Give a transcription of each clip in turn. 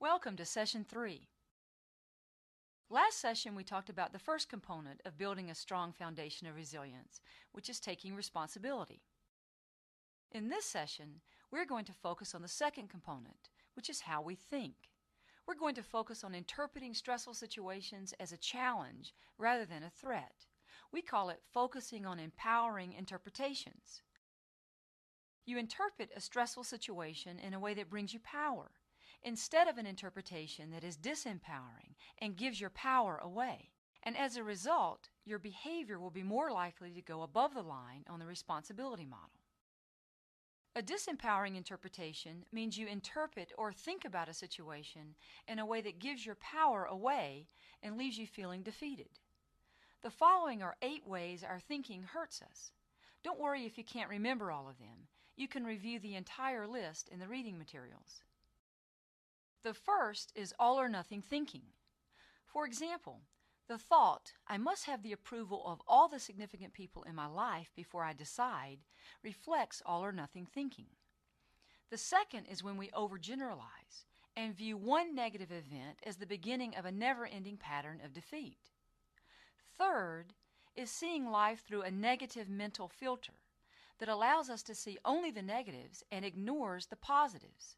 Welcome to Session 3. Last session we talked about the first component of building a strong foundation of resilience, which is taking responsibility. In this session, we're going to focus on the second component, which is how we think. We're going to focus on interpreting stressful situations as a challenge rather than a threat. We call it focusing on empowering interpretations. You interpret a stressful situation in a way that brings you power, instead of an interpretation that is disempowering and gives your power away. And as a result, your behavior will be more likely to go above the line on the responsibility model. A disempowering interpretation means you interpret or think about a situation in a way that gives your power away and leaves you feeling defeated. The following are 8 ways our thinking hurts us. Don't worry if you can't remember all of them. You can review the entire list in the reading materials. The first is all or nothing thinking. For example, the thought, I must have the approval of all the significant people in my life before I decide, reflects all or nothing thinking. The second is when we overgeneralize and view one negative event as the beginning of a never-ending pattern of defeat. Third is seeing life through a negative mental filter that allows us to see only the negatives and ignores the positives.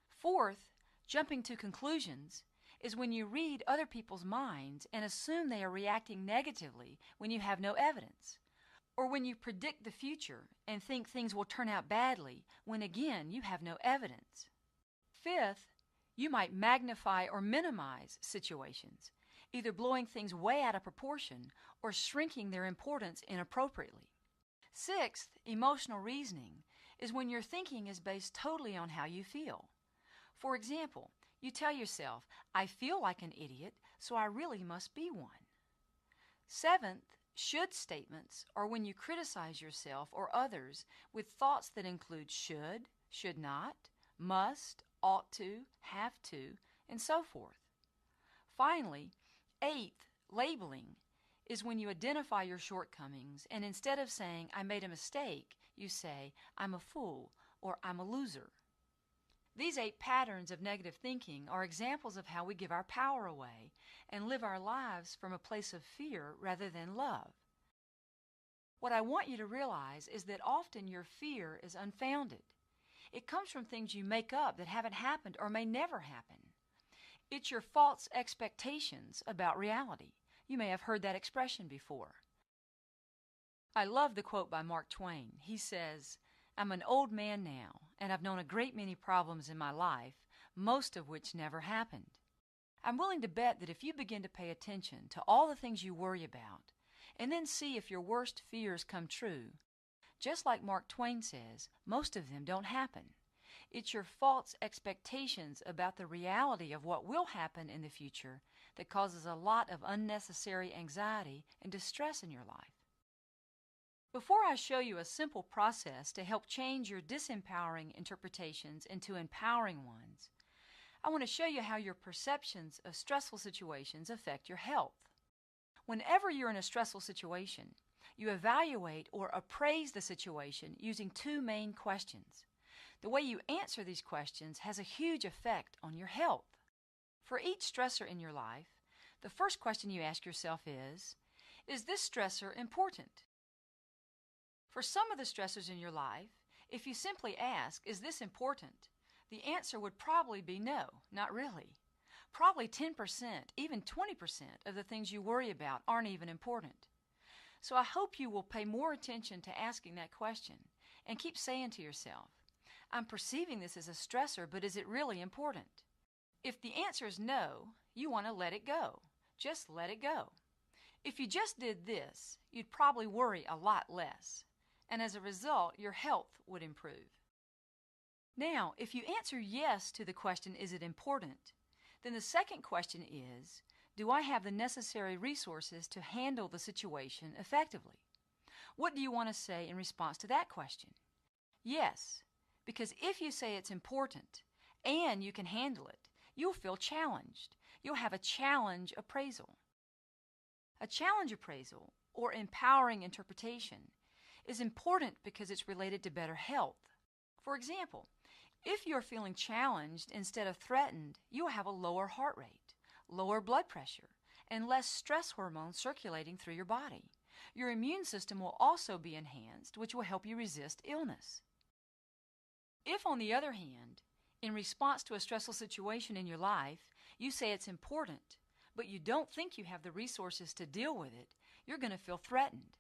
Fourth, jumping to conclusions is when you read other people's minds and assume they are reacting negatively when you have no evidence, or when you predict the future and think things will turn out badly when again you have no evidence. Fifth, you might magnify or minimize situations, either blowing things way out of proportion or shrinking their importance inappropriately. Sixth, emotional reasoning is when your thinking is based totally on how you feel. For example, you tell yourself, I feel like an idiot, so I really must be one. Seventh, should statements are when you criticize yourself or others with thoughts that include should not, must, ought to, have to, and so forth. Finally, eighth, labeling is when you identify your shortcomings and instead of saying, I made a mistake, you say, I'm a fool or I'm a loser. These 8 patterns of negative thinking are examples of how we give our power away and live our lives from a place of fear rather than love. What I want you to realize is that often your fear is unfounded. It comes from things you make up that haven't happened or may never happen. It's your false expectations about reality. You may have heard that expression before. I love the quote by Mark Twain. He says, I'm an old man now, and I've known a great many problems in my life, most of which never happened. I'm willing to bet that if you begin to pay attention to all the things you worry about, and then see if your worst fears come true, just like Mark Twain says, most of them don't happen. It's your false expectations about the reality of what will happen in the future that causes a lot of unnecessary anxiety and distress in your life. Before I show you a simple process to help change your disempowering interpretations into empowering ones, I want to show you how your perceptions of stressful situations affect your health. Whenever you're in a stressful situation, you evaluate or appraise the situation using 2 main questions. The way you answer these questions has a huge effect on your health. For each stressor in your life, the first question you ask yourself is this stressor important? For some of the stressors in your life, if you simply ask, is this important? The answer would probably be no, not really. Probably 10%, even 20% of the things you worry about aren't even important. So I hope you will pay more attention to asking that question and keep saying to yourself, I'm perceiving this as a stressor, but is it really important? If the answer is no, you want to let it go. Just let it go. If you just did this, you'd probably worry a lot less. And as a result, your health would improve. Now, if you answer yes to the question, is it important? Then the second question is, do I have the necessary resources to handle the situation effectively? What do you want to say in response to that question? Yes, because if you say it's important and you can handle it, you'll feel challenged. You'll have a challenge appraisal. A challenge appraisal, or empowering interpretation, is important because it's related to better health. For example, If you're feeling challenged instead of threatened, you'll have a lower heart rate, lower blood pressure, and less stress hormones circulating through your body. Your immune system will also be enhanced, which will help you resist illness. If, on the other hand, in response to a stressful situation in your life, you say it's important, but you don't think you have the resources to deal with it, you're going to feel threatened.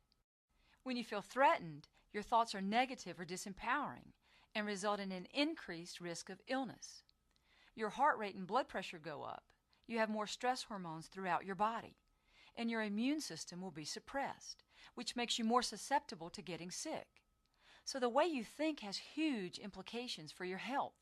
When you feel threatened, your thoughts are negative or disempowering and result in an increased risk of illness. Your heart rate and blood pressure go up, you have more stress hormones throughout your body, and your immune system will be suppressed, which makes you more susceptible to getting sick. So the way you think has huge implications for your health.